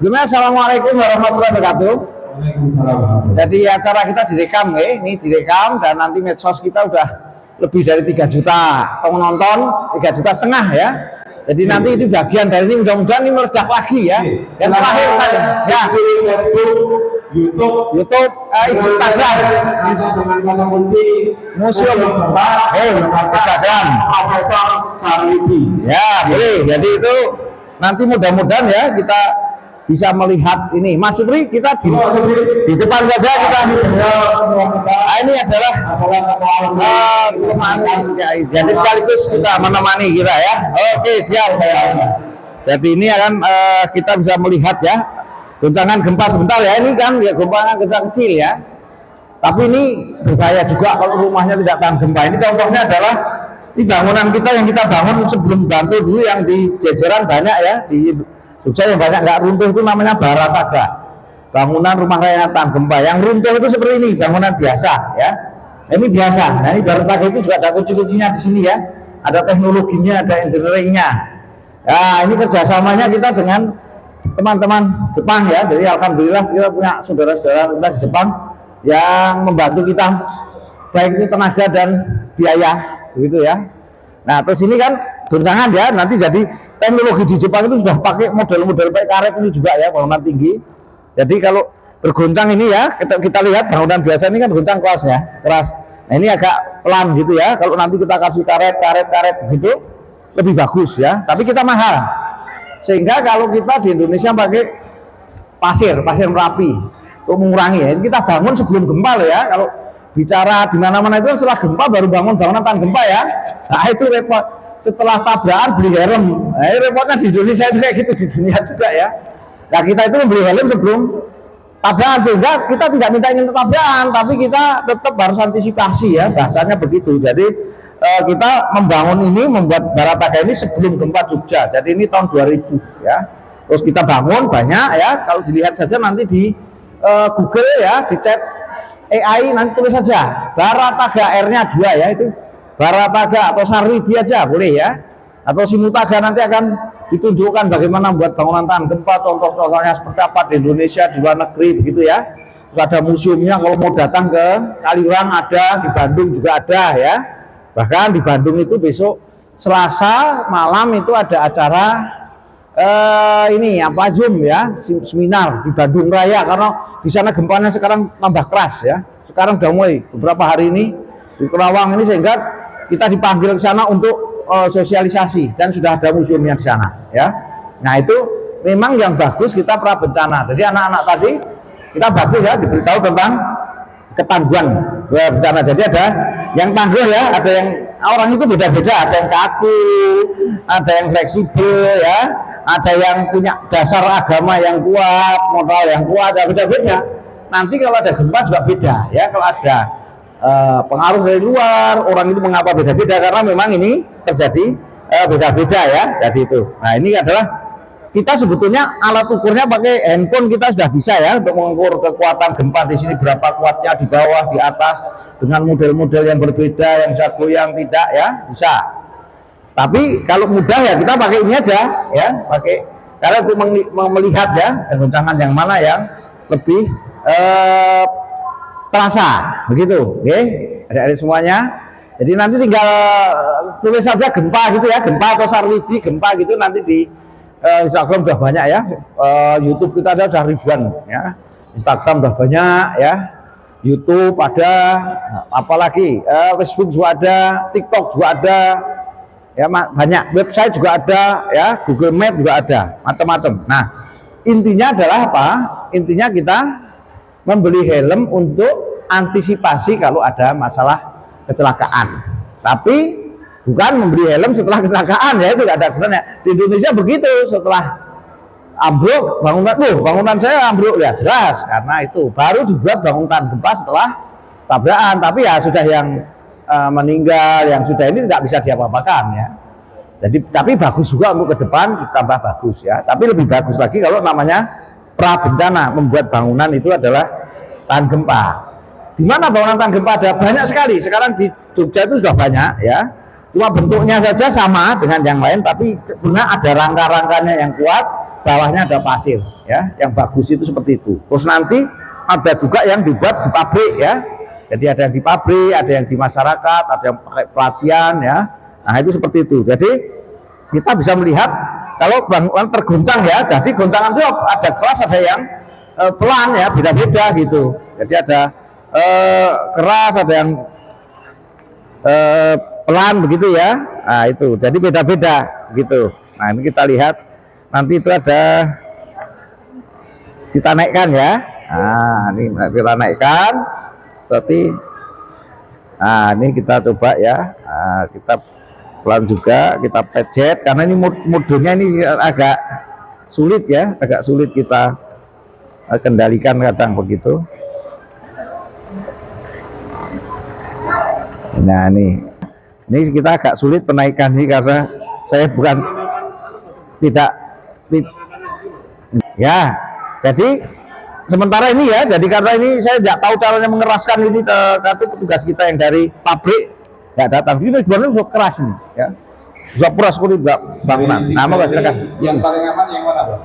Gimana? Assalamualaikum warahmatullahi wabarakatuh. Waalaikumsalam. Jadi acara kita direkam ya, ini direkam dan nanti medsos kita udah lebih dari 3 juta penonton, 3,5 juta ya. Jadi nanti itu bagian dari ini, mudah-mudahan ini meledak lagi ya. Yang terakhir saja ya, Facebook, YouTube, Instagram, langsung dengan kata kunci Museum Instagram Profesor Sarwidi. ya, boleh. Jadi itu nanti mudah-mudahan ya kita bisa melihat ini. Mas Supri, kita di depan saja kita. Ini adalah jadi sekaligus kita menemani kita ya. Oke, siap. Jadi ini akan kita bisa melihat ya goncangan gempa sebentar ya. Ini kan ya gempa kecil ya. Tapi ini berbahaya juga kalau rumahnya tidak tahan gempa. Ini contohnya adalah di bangunan kita yang kita bangun sebelum bantu dulu yang di Jejeran banyak ya, di Jogja yang banyak nggak runtuh itu namanya Barataga, bangunan rumah layanan tahan gempa. Yang runtuh itu seperti ini, bangunan biasa ya. Ini biasa. Nah, ini Barataga itu juga ada kunci-kuncinya di sini ya, ada teknologinya, ada engineeringnya. Nah, ini kerjasamanya kita dengan teman-teman Jepang ya. Jadi alhamdulillah kita punya saudara-saudara kita di Jepang yang membantu kita baik itu tenaga dan biaya begitu ya. Nah, terus ini kan goncangan ya, nanti jadi teknologi di Jepang itu sudah pakai model-model pakai karet ini juga ya, bangunan tinggi. Jadi kalau bergoncang ini ya, kita lihat bangunan biasa ini kan goncang keras ya, keras. Nah, ini agak pelan gitu ya. Kalau nanti kita kasih karet gitu lebih bagus ya. Tapi kita mahal. Sehingga kalau kita di Indonesia pakai pasir Merapi untuk mengurangi ya. Kita bangun sebelum gempa loh ya. Kalau bicara di mana-mana itu setelah gempa baru bangun bangunan tahan gempa ya. Nah, itu repot. Setelah tabrakan beli helm. Nah, repotnya di Indonesia itu kayak gitu, di dunia juga ya. Nah, kita itu membeli helm sebelum tabrakan sehingga kita tidak minta ingin tabrakan, tapi kita tetap harus antisipasi ya, bahasanya begitu. Jadi kita membangun ini, membuat Barataga ini sebelum gempa Jogja. Jadi ini tahun 2000 ya. Terus kita bangun banyak ya. Kalau dilihat saja nanti di Google ya, di chat AI nanti tulis saja Barataga, R-nya 2 ya, itu Barataga atau Sarwidi aja boleh ya, atau Simutaga. Nanti akan ditunjukkan bagaimana membuat bangunan tahan gempa, contoh-contohnya seperti apa di Indonesia, di luar negeri begitu ya. Terus ada museumnya, kalau mau datang ke Kaliurang ada, di Bandung juga ada ya. Bahkan di Bandung itu besok Selasa malam itu ada acara ini apa Zoom ya, seminar di Bandung Raya, karena di sana gempanya sekarang tambah keras ya. Sekarang udah mulai beberapa hari ini di Kerawang ini, sehingga kita dipanggil ke sana untuk sosialisasi dan sudah ada museumnya di sana ya. Nah, itu memang yang bagus kita pra bencana. Jadi anak-anak tadi kita bagus ya diberitahu tentang ketangguhan bencana. Jadi ada yang tangguh ya, ada yang orang itu beda-beda, ada yang kaku, ada yang fleksibel ya, ada yang punya dasar agama yang kuat, modal yang kuat, ada beda-beda. Nanti kalau ada gempa juga beda ya, kalau ada pengaruh dari luar, orang itu mengapa beda-beda, karena memang ini terjadi beda-beda ya. Jadi itu. Nah, ini adalah kita sebetulnya alat ukurnya pakai handphone kita sudah bisa ya untuk mengukur kekuatan gempa di sini, berapa kuatnya di bawah, di atas, dengan model-model yang berbeda, yang bisa goyang tidak ya, bisa. Tapi kalau mudah ya kita pakai ini aja ya, pakai karena untuk melihat ya goncangan yang mana yang lebih terasa begitu, oke adik-adik semuanya. Jadi nanti tinggal tulis saja gempa gitu ya, gempa atau Sarwidi gempa gitu, nanti di Instagram udah banyak ya, YouTube kita ada udah ribuan ya, Instagram udah banyak ya, YouTube ada, apalagi Facebook juga ada, TikTok juga ada ya, banyak, website juga ada ya, Google Map juga ada, macam-macam. Nah, intinya adalah apa? Intinya kita membeli helm untuk antisipasi kalau ada masalah kecelakaan. Tapi bukan membeli helm setelah kecelakaan ya, itu tidak ada gunanya. Di Indonesia begitu, setelah ambruk bangunan saya ambruk ya jelas, karena itu baru dibuat bangunan gempa setelah tabrakan. Tapi ya sudah yang meninggal, yang sudah ini tidak bisa diapa-apakan ya. Jadi tapi bagus juga untuk ke depan ditambah bagus ya. Tapi lebih bagus lagi kalau namanya pra bencana, membuat bangunan itu adalah tahan gempa. Di mana bangunan tahan gempa ada banyak sekali. Sekarang di Jogja itu sudah banyak ya. Cuma bentuknya saja sama dengan yang lain, tapi benar ada rangka-rangkanya yang kuat, bawahnya ada pasir ya, yang bagus itu seperti itu. Terus nanti ada juga yang dibuat di pabrik ya, jadi ada yang di pabrik, ada yang di masyarakat, ada yang pakai pelatihan ya. Nah itu seperti itu. Jadi kita bisa melihat kalau bangunan terguncang ya, jadi goncangan itu ada keras, ada yang pelan ya, beda-beda gitu. Jadi ada keras, ada yang pelan begitu ya. Nah itu jadi beda-beda gitu. Nah ini kita lihat nanti itu ada, kita naikkan ya. Nah ini kita naikkan, tapi nah ini kita coba ya. Nah, kita pelan juga, kita pencet karena ini modenya ini agak sulit ya, agak sulit kita kendalikan kadang begitu. Nah ini kita agak sulit penaikan ini karena saya bukan tidak ya, jadi sementara ini ya, jadi karena ini saya tidak tahu caranya mengeraskan ini, tapi petugas kita yang dari pabrik nggak datang. Ini sebenarnya sudah keras ini ya, sudah keras sekali bangunan. Nah mau silakan. Yang paling aman yang mana, Pak?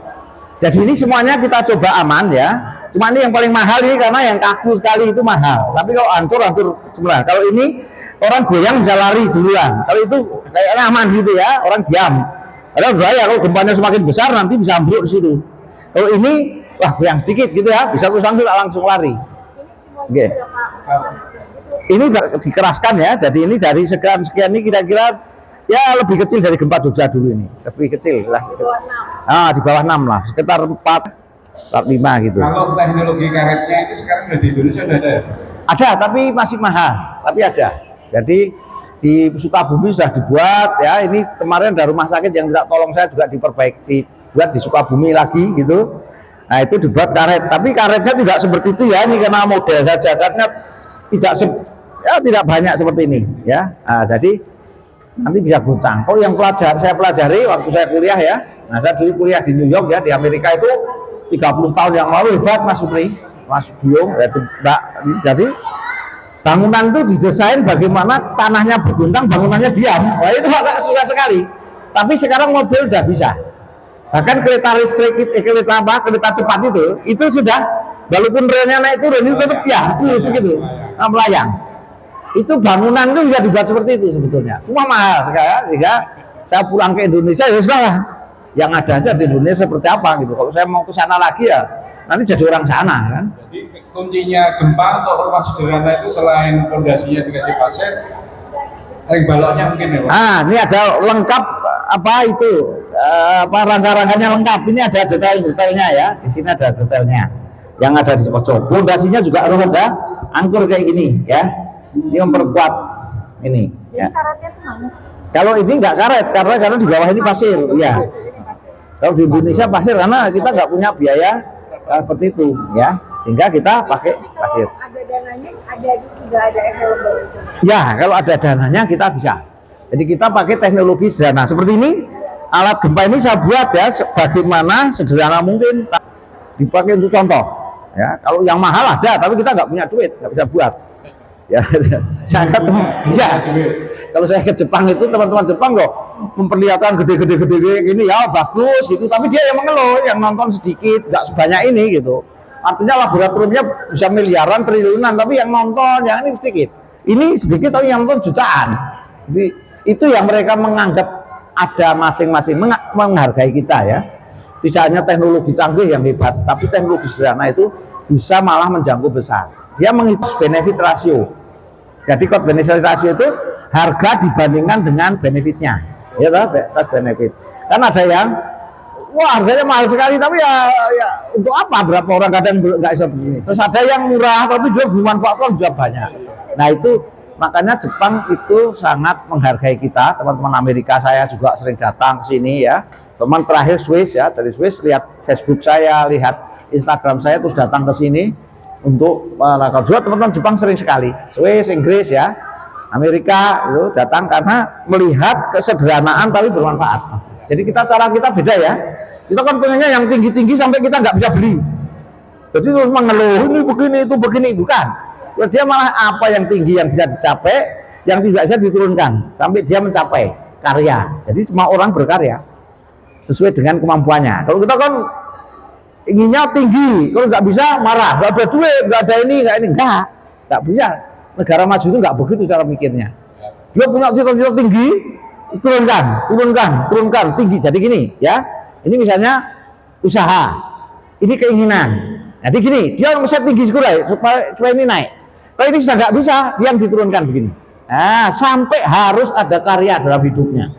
Jadi ini semuanya kita coba aman ya, cuma ini yang paling mahal ini karena yang kaku sekali itu mahal, tapi kalau hancur semua. Kalau ini orang goyang bisa lari duluan, kalau itu kayaknya aman gitu ya, orang diam. Ada bahaya kalau gempanya semakin besar nanti bisa ambruk di situ. Kalau ini wah goyang sedikit gitu ya, bisa langsung lari. Oke. Ini dikeraskan ya, jadi ini dari sekian ini kira-kira ya lebih kecil dari gempa Jogja dulu ini, lebih kecil lah. Di bawah 6 lah, sekitar 4-5 gitu. Kalau teknologi karetnya itu sekarang udah di Indonesia udah ada ya? Ada, tapi masih mahal, tapi ada. Jadi di Sukabumi sudah dibuat ya, ini kemarin ada rumah sakit yang tidak tolong saya juga diperbaiki, dibuat di Sukabumi lagi gitu. Nah itu dibuat karet, tapi karetnya tidak seperti itu ya, ini karena model saja, karetnya tidak banyak seperti ini ya. Nah, jadi nanti bisa goncang. Kalau yang saya pelajari waktu saya kuliah ya, nah saya dulu kuliah di New York ya, di Amerika itu 30 tahun yang lalu, hebat Mas Supri, Mas Biung, jadi bangunan itu didesain bagaimana tanahnya berguntang, bangunannya diam. Wah itu agak susah sekali. Tapi sekarang mobil udah bisa. Bahkan kereta listrik, kereta cepat itu sudah, walaupun relnya naik turun itu tetap ya, terus begitu, melayang. Itu bangunan itu bisa dibuat seperti itu sebetulnya. Cuma mahal sekarang, jika saya pulang ke Indonesia ya sudah, yang ada aja di Indonesia seperti apa gitu. Kalau saya mau ke sana lagi ya, nanti jadi orang sana kan. Jadi kuncinya gempa untuk rumah sederhana itu selain fondasinya dikasih pasir, ring baloknya mungkin ya Pak? Nah ini ada lengkap rangka-rangkanya lengkap. Ini ada detailnya ya. Di sini ada detailnya. Yang ada di pojok. Fondasinya juga harus ada angkur kayak gini ya. Ini memperkuat ini. Ya. Karetnya itu mana? Kalau ini nggak karet karena di bawah ini pasir ya. Kalau di Indonesia pasir karena kita nggak punya biaya seperti itu ya, sehingga kita pakai pasir. Ada dananya, sudah ada available itu. Ya, kalau ada dananya kita bisa. Jadi kita pakai teknologi sederhana seperti ini. Alat gempa ini saya buat ya, bagaimana sederhana mungkin dipakai untuk contoh. Ya, kalau yang mahal ada, tapi kita nggak punya duit, nggak bisa buat. Ya, saya ketemu. Ya, kalau saya ke Jepang itu teman-teman Jepang kok memperlihatkan gede-gede gini ya bagus gitu, tapi dia yang mengeluh, yang nonton sedikit, nggak sebanyak ini gitu. Artinya laboratoriumnya bisa miliaran, triliunan, tapi yang nonton yang ini sedikit. Ini sedikit tapi yang nonton jutaan. Jadi itu yang mereka menganggap ada masing-masing, menghargai kita ya. Tidak hanya teknologi canggih yang hebat, tapi teknologi sederhana itu bisa malah menjangkau besar. Dia menghitung benefit ratio. Jadi cost benefit ratio itu harga dibandingkan dengan benefitnya, ya toh, cost benefit. Kan ada yang wah harganya mahal sekali, tapi ya untuk apa, berapa orang kadang nggak bisa begini. Terus ada yang murah tapi juga bermanfaat juga banyak. Nah itu makanya Jepang itu sangat menghargai kita. Teman-teman Amerika saya juga sering datang ke sini ya. Teman terakhir Swiss ya, dari Swiss lihat Facebook saya, lihat Instagram saya, terus datang ke sini untuk juga teman-teman Jepang sering sekali, Swiss, Inggris ya, Amerika itu datang karena melihat kesederhanaan tapi bermanfaat. Jadi cara kita beda ya. Kita kan pengennya yang tinggi-tinggi sampai kita nggak bisa beli. Jadi terus mengeluh ini begini itu begini, bukan. Dia malah apa yang tinggi yang bisa dicapai, yang tidak bisa diturunkan sampai dia mencapai karya. Jadi semua orang berkarya. sesuai dengan kemampuannya. Kalau kita kan inginnya tinggi, kalau nggak bisa marah, nggak ada duit, nggak ada ini, nggak bisa. Negara maju itu nggak begitu cara mikirnya. Dia punya cita-cita tinggi, turunkan tinggi. Jadi gini, ya, ini misalnya usaha, ini keinginan. Jadi gini, dia harus tinggi supaya ini naik. Kalau ini sudah nggak bisa, dia yang diturunkan begini. Nah, sampai harus ada karya dalam hidupnya.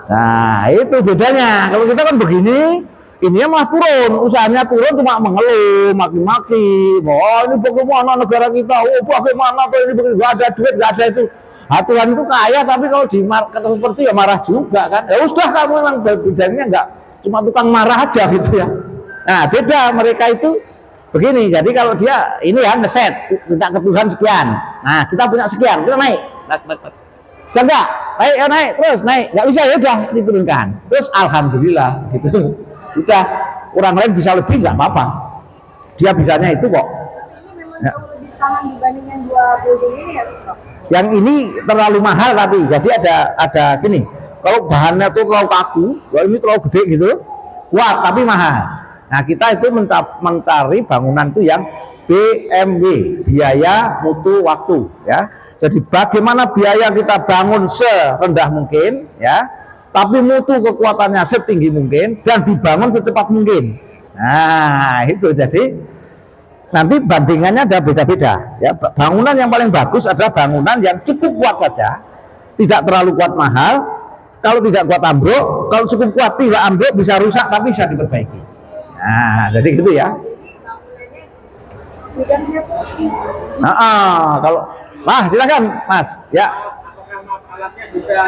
Nah, itu bedanya. Kalau kita kan begini, ini malah turun, usahanya turun cuma mengeluh, maki-maki. Oh, ini bagaimana negara kita? Oh, bagaimana tuh ini begini? Gak ada duit, gak ada itu. Tuhan itu kaya, tapi kalau di kata seperti ya marah juga kan. Ya sudah, kamu memang bidangnya nggak cuma tukang marah aja gitu ya. Nah, beda mereka itu begini. Jadi kalau dia ini ya ngeset, minta ke Tuhan sekian. Nah, kita punya sekian, kita naik. Bisa nggak? Naik, terus naik. Nggak bisa ya udah diturunkan. Terus alhamdulillah gitu. Udah orang lain bisa lebih nggak apa-apa. Dia bisanya itu kok. Ini memang jauh lebih tahan dibanding yang 2 building ini ya, Prof? Yang ini terlalu mahal tapi jadi ada gini. Kalau bahannya tuh terlalu kaku, kalau ini terlalu gede gitu, kuat tapi mahal. Nah, kita itu mencari bangunan tuh yang BMW, biaya mutu waktu ya. Jadi bagaimana biaya kita bangun serendah mungkin ya, tapi mutu kekuatannya setinggi mungkin dan dibangun secepat mungkin. Nah, itu jadi nanti bandingannya ada beda-beda ya. Bangunan yang paling bagus adalah bangunan yang cukup kuat saja, tidak terlalu kuat mahal. Kalau tidak kuat ambruk, kalau cukup kuat tidak ambruk, bisa rusak tapi bisa diperbaiki. Nah, jadi gitu ya. Bidangnya putih. Kalau silakan Mas ya. Alatnya bisa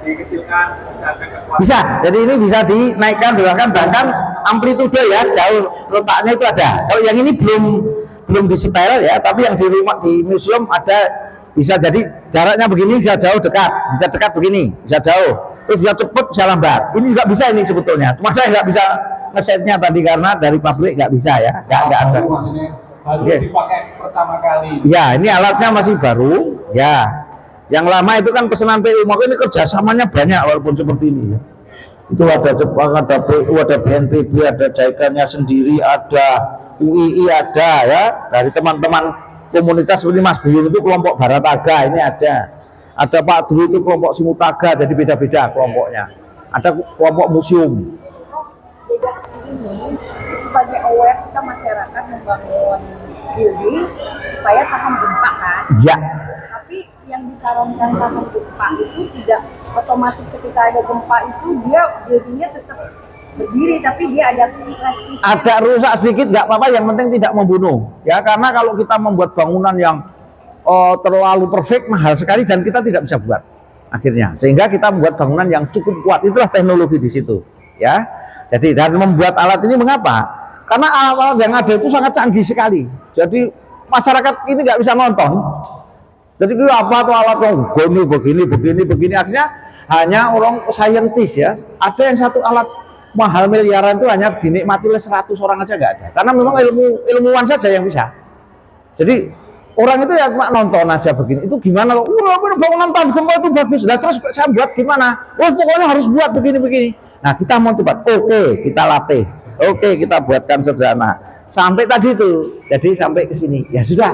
dikecilkan, Bisa. Jadi ini bisa dinaikkan, bahkan amplitude ya, jauh letaknya itu ada. Kalau yang ini belum disetel ya, tapi yang di rumah di museum ada. Bisa jadi jaraknya begini, bisa jauh bisa dekat begini, bisa jauh, terus bisa cepat, bisa lambat. Ini juga bisa ini sebetulnya. Cuma saya nggak bisa ngesetnya tadi karena dari pabrik nggak bisa ya, nggak ada. Baru dipakai pertama kali. Ya, ini alatnya masih baru ya. Yang lama itu kan pesanan PU, makanya ini kerjasamanya banyak walaupun seperti ini ya. Itu ada Jepang, ada PU, ada BNPB, ada JICA-nya sendiri, ada UII ada ya, dari teman-teman komunitas seperti Mas Buyung itu kelompok Barataga ini ada Pak Dwi itu kelompok Simutaga, jadi beda-beda kelompoknya. Ada kelompok museum. Beda ini sebagai aware kita masyarakat membangun building supaya tahan gempa kan. Ya. Tapi yang disarankan tahan gempa itu tidak otomatis ketika ada gempa itu dia buildingnya tetap berdiri, tapi dia ada rusak sedikit nggak apa-apa, yang penting tidak membunuh ya, karena kalau kita membuat bangunan yang terlalu perfect mahal sekali dan kita tidak bisa buat akhirnya, sehingga kita membuat bangunan yang cukup kuat. Itulah teknologi di situ ya. Jadi dan membuat alat ini mengapa? Karena alat yang ada itu sangat canggih sekali, jadi masyarakat ini nggak bisa nonton. Jadi itu apa tuh alat yang begini akhirnya hanya orang saintis ya. Ada yang satu alat mahal miliaran itu hanya dinikmati oleh 100 orang aja nggak ada, karena memang ilmuwan saja yang bisa. Jadi orang itu ya cuma nonton aja begini, itu gimana loh, bangunan tahan gempa itu bagus lah, terus saya buat gimana, pokoknya harus buat begini. Nah, kita mau buat, oke, kita latih, oke, kita buatkan sederhana sampai tadi itu, jadi sampai ke sini ya sudah.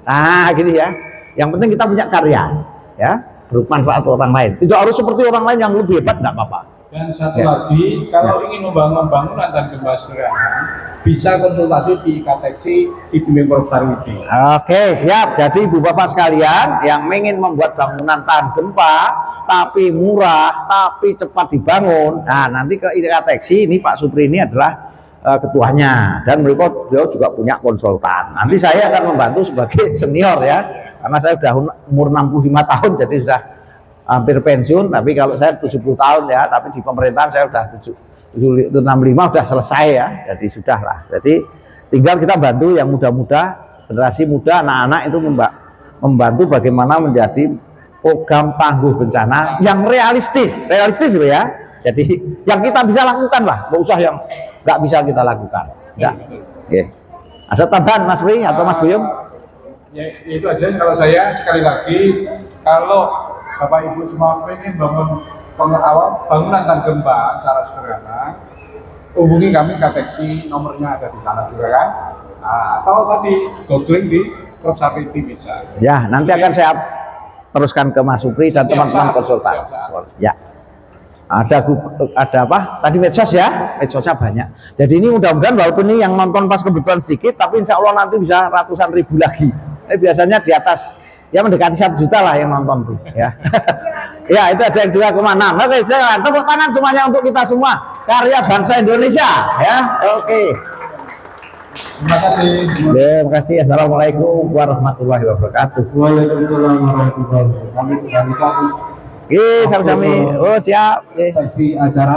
Nah, gini ya, yang penting kita punya karya ya, bermanfaat orang lain, tidak harus seperti orang lain yang lebih hebat, nggak apa-apa. Dan satu lagi, kalau ingin membangun bangunan tahan gempa sederhana, bisa konsultasi di Kateksi di Bimbing Prof Sarwidi. Oke, siap. Jadi Ibu Bapak sekalian yang ingin membuat bangunan tahan gempa, tapi murah, tapi cepat dibangun, nah nanti ke Kateksi, ini Pak Supri ini adalah ketuanya, dan beliau juga punya konsultan. Nanti saya akan membantu sebagai senior ya, karena saya sudah umur 65 tahun, jadi sudah hampir pensiun. Tapi kalau saya 70 tahun ya, tapi di pemerintahan saya sudah 65 sudah selesai ya, jadi sudah lah. Jadi tinggal kita bantu yang muda-muda, generasi muda, anak-anak itu membantu bagaimana menjadi program tangguh bencana yang realistis loh ya. Jadi yang kita bisa lakukan lah, nggak usah yang nggak bisa kita lakukan. Ya. Okay. Ada tambahan Mas Bri atau Mas Buyung? Ya, itu aja. Kalau saya sekali lagi, kalau Bapak Ibu semua pengen bangun pengetahuan bangunan dan gempa secara sederhana, hubungi kami Kateksi, nomornya ada di sana juga kan. Nah, atau tadi googling di Prof Sapiti bisa. Ya, nanti akan saya teruskan ke Mas Supri dan teman-teman konsultan. Ya. Ada apa? Tadi medsos ya, medsosnya banyak. Jadi ini mudah-mudahan walaupun ini yang nonton pas kebetulan sedikit, tapi insya Allah nanti bisa ratusan ribu lagi. Biasanya di atas, ya mendekati 1 juta lah yang nonton tuh. Ya, ya itu ada yang 2,6. Oke, saya tepuk tangan semuanya untuk kita semua, karya bangsa Indonesia. Ya, oke. Terima kasih. Terima kasih. Assalamualaikum warahmatullahi wabarakatuh. Waalaikumsalam warahmatullahi wabarakatuh. Kami Oke, sami-sami. Oh siap. Oke. seksi acara